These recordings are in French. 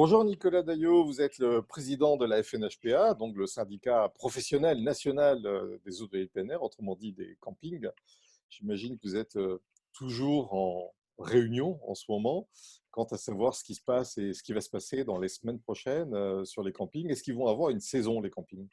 Bonjour Nicolas Daillot, vous êtes le président de la FNHPA, donc le syndicat professionnel national des hôtels plein air, autrement dit des campings. J'imagine que vous êtes toujours en réunion en ce moment quant à savoir ce qui se passe et ce qui va se passer dans les semaines prochaines sur les campings. Est-ce qu'ils vont avoir une saison, les campings?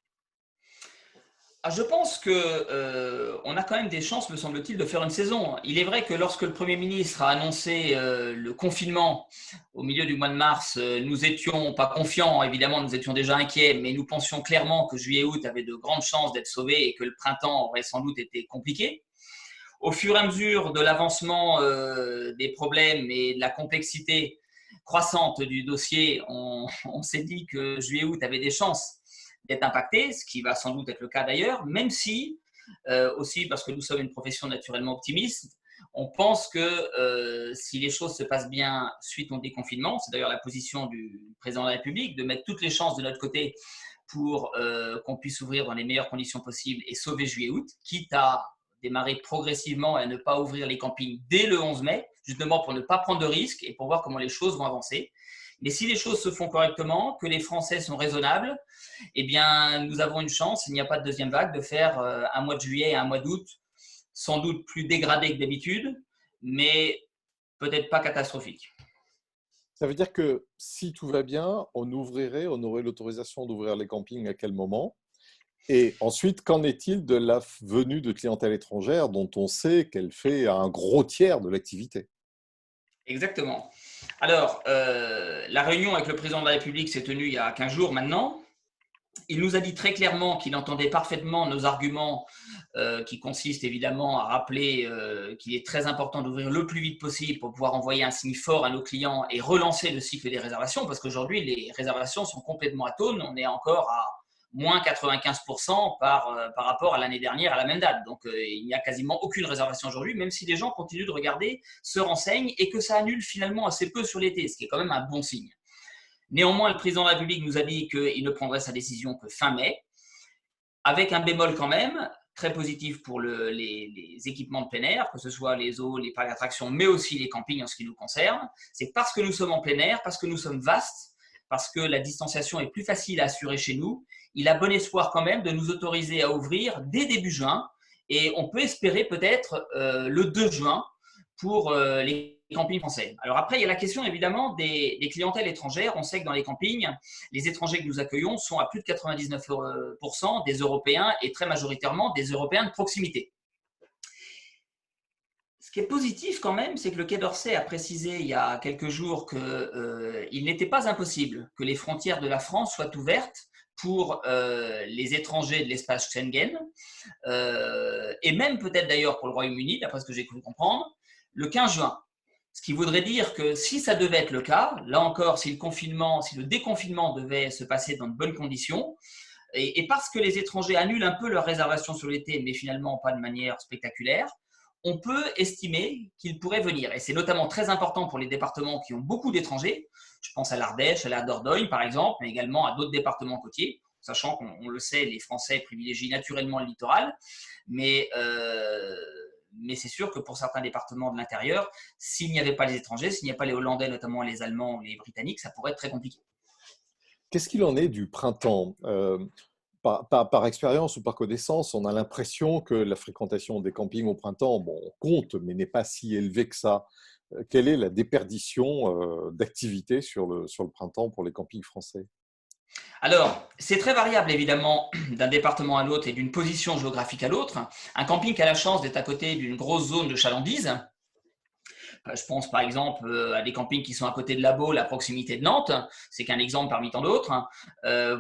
Je pense que on a quand même des chances, me semble-t-il, de faire une saison. Il est vrai que lorsque le Premier ministre a annoncé le confinement au milieu du mois de mars, nous étions pas confiants, évidemment, nous étions déjà inquiets, mais nous pensions clairement que juillet-août avait de grandes chances d'être sauvé et que le printemps aurait sans doute été compliqué. Au fur et à mesure de l'avancement des problèmes et de la complexité croissante du dossier, on s'est dit que juillet-août avait des chances d'être impacté, ce qui va sans doute être le cas d'ailleurs, même si, aussi parce que nous sommes une profession naturellement optimiste, on pense que si les choses se passent bien suite au déconfinement, c'est d'ailleurs la position du président de la République, de mettre toutes les chances de notre côté pour qu'on puisse ouvrir dans les meilleures conditions possibles et sauver juillet-août, quitte à démarrer progressivement et à ne pas ouvrir les campings dès le 11 mai, justement pour ne pas prendre de risques et pour voir comment les choses vont avancer. Mais si les choses se font correctement, que les Français sont raisonnables, eh bien, nous avons une chance, il n'y a pas de deuxième vague, de faire un mois de juillet et un mois d'août sans doute plus dégradé que d'habitude, mais peut-être pas catastrophique. Ça veut dire que si tout va bien, on aurait l'autorisation d'ouvrir les campings à quel moment? Et ensuite, qu'en est-il de la venue de clientèle étrangère dont on sait qu'elle fait un gros tiers de l'activité? Exactement. Alors, la réunion avec le président de la République s'est tenue il y a 15 jours maintenant. Il nous a dit très clairement qu'il entendait parfaitement nos arguments qui consistent évidemment à rappeler qu'il est très important d'ouvrir le plus vite possible pour pouvoir envoyer un signe fort à nos clients et relancer le cycle des réservations parce qu'aujourd'hui, les réservations sont complètement atones. On est encore à moins 95% par rapport à l'année dernière à la même date. Donc, il n'y a quasiment aucune réservation aujourd'hui, même si les gens continuent de regarder, se renseignent et que ça annule finalement assez peu sur l'été, ce qui est quand même un bon signe. Néanmoins, le président de la République nous a dit qu'il ne prendrait sa décision que fin mai, avec un bémol quand même, très positif pour les équipements de plein air, que ce soit les eaux, les parcs d'attractions, mais aussi les campings en ce qui nous concerne. C'est parce que nous sommes en plein air, parce que nous sommes vastes, parce que la distanciation est plus facile à assurer chez nous. Il a bon espoir quand même de nous autoriser à ouvrir dès début juin, et on peut espérer peut-être le 2 juin pour les campings français. Alors après, il y a la question évidemment des clientèles étrangères. On sait que dans les campings, les étrangers que nous accueillons sont à plus de 99% des Européens et très majoritairement des Européens de proximité. Ce qui est positif quand même, c'est que le Quai d'Orsay a précisé il y a quelques jours qu'il n'était pas impossible que les frontières de la France soient ouvertes pour les étrangers de l'espace Schengen, et même peut-être d'ailleurs pour le Royaume-Uni, d'après ce que j'ai cru comprendre, le 15 juin. Ce qui voudrait dire que si ça devait être le cas, là encore, si le déconfinement devait se passer dans de bonnes conditions, et parce que les étrangers annulent un peu leurs réservations sur l'été, mais finalement pas de manière spectaculaire, on peut estimer qu'ils pourraient venir. Et c'est notamment très important pour les départements qui ont beaucoup d'étrangers. Je pense à l'Ardèche, à la Dordogne par exemple, mais également à d'autres départements côtiers, sachant qu'on le sait, les Français privilégient naturellement le littoral. Mais, mais c'est sûr que pour certains départements de l'intérieur, s'il n'y avait pas les étrangers, s'il n'y avait pas les Hollandais, notamment les Allemands ou les Britanniques, ça pourrait être très compliqué. Qu'est-ce qu'il en est du printemps? Par expérience ou par connaissance, on a l'impression que la fréquentation des campings au printemps, bon, compte, mais n'est pas si élevée que ça. Quelle est la déperdition d'activité sur le printemps pour les campings français? Alors, c'est très variable évidemment d'un département à l'autre et d'une position géographique à l'autre. Un camping qui a la chance d'être à côté d'une grosse zone de chalandise. Je pense par exemple à des campings qui sont à côté de la Baule, à proximité de Nantes. C'est qu'un exemple parmi tant d'autres.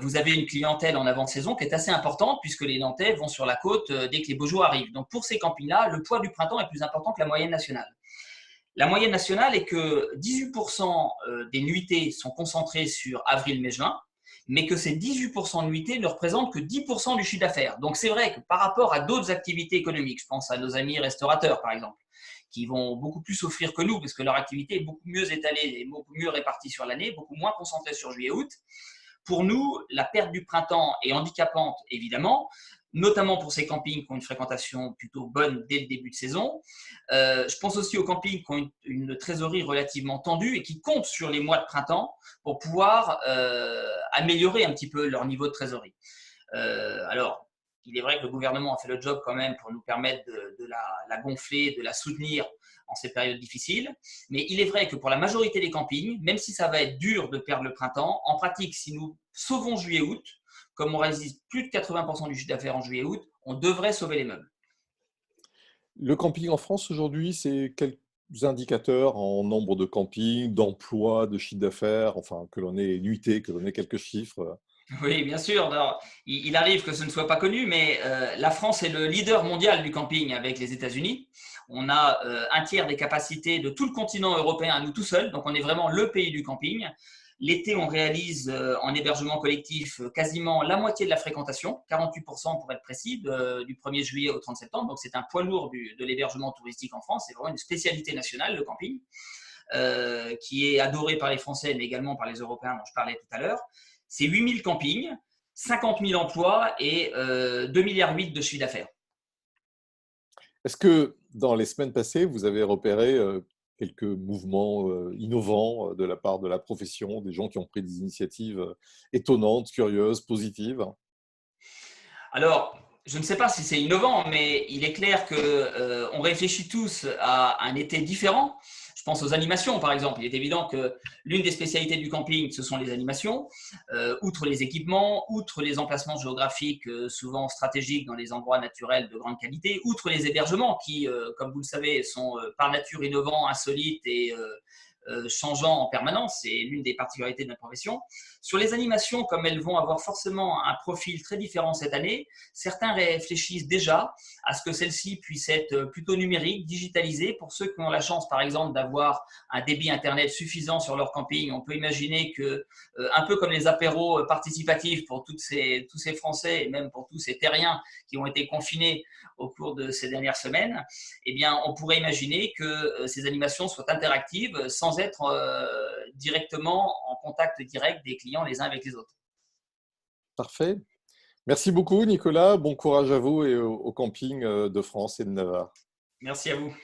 Vous avez une clientèle en avant-saison qui est assez importante puisque les Nantais vont sur la côte dès que les beaux jours arrivent. Donc pour ces campings-là, le poids du printemps est plus important que la moyenne nationale. La moyenne nationale est que 18% des nuitées sont concentrées sur avril, mai, juin, mais que ces 18% de nuitées ne représentent que 10% du chiffre d'affaires. Donc c'est vrai que par rapport à d'autres activités économiques, je pense à nos amis restaurateurs par exemple, qui vont beaucoup plus offrir que nous, parce que leur activité est beaucoup mieux étalée et beaucoup mieux répartie sur l'année, beaucoup moins concentrée sur juillet-août. Pour nous, la perte du printemps est handicapante, évidemment, notamment pour ces campings qui ont une fréquentation plutôt bonne dès le début de saison. Je pense aussi aux campings qui ont une trésorerie relativement tendue et qui comptent sur les mois de printemps pour pouvoir améliorer un petit peu leur niveau de trésorerie. Alors, il est vrai que le gouvernement a fait le job quand même pour nous permettre de la gonfler, de la soutenir en ces périodes difficiles. Mais il est vrai que pour la majorité des campings, même si ça va être dur de perdre le printemps, en pratique, si nous sauvons juillet-août, comme on réalise plus de 80% du chiffre d'affaires en juillet-août, on devrait sauver les meubles. Le camping en France aujourd'hui, c'est quels indicateurs en nombre de campings, d'emplois, de chiffre d'affaires, enfin que l'on ait nuité, que l'on ait quelques chiffres. Oui, bien sûr. Alors, il arrive que ce ne soit pas connu, mais la France est le leader mondial du camping avec les États-Unis. On a un tiers des capacités de tout le continent européen à nous tout seuls, donc on est vraiment le pays du camping. L'été, on réalise en hébergement collectif quasiment la moitié de la fréquentation, 48% pour être précis, du 1er juillet au 30 septembre. Donc c'est un poids lourd de l'hébergement touristique en France. C'est vraiment une spécialité nationale, le camping, qui est adoré par les Français, mais également par les Européens dont je parlais tout à l'heure. C'est 8000 campings, 50 000 emplois et 2,8 milliards de chiffre d'affaires. Est-ce que dans les semaines passées, vous avez repéré quelques mouvements innovants de la part de la profession, des gens qui ont pris des initiatives étonnantes, curieuses, positives? Alors, je ne sais pas si c'est innovant, mais il est clair qu'on réfléchit tous à un été différent. Je pense aux animations, par exemple. Il est évident que l'une des spécialités du camping, ce sont les animations. Outre les équipements, outre les emplacements géographiques souvent stratégiques dans les endroits naturels de grande qualité, outre les hébergements qui, comme vous le savez, sont par nature innovants, insolites et changeant en permanence, c'est l'une des particularités de notre profession. Sur les animations, comme elles vont avoir forcément un profil très différent cette année, certains réfléchissent déjà à ce que celles-ci puissent être plutôt numériques, digitalisées. Pour ceux qui ont la chance, par exemple, d'avoir un débit Internet suffisant sur leur camping, on peut imaginer que, un peu comme les apéros participatifs pour tous ces Français et même pour tous ces terriens qui ont été confinés au cours de ces dernières semaines, eh bien, on pourrait imaginer que ces animations soient interactives sans être directement en contact direct des clients les uns avec les autres. Parfait. Merci beaucoup, Nicolas. Bon courage à vous et au camping de France et de Navarre. Merci à vous.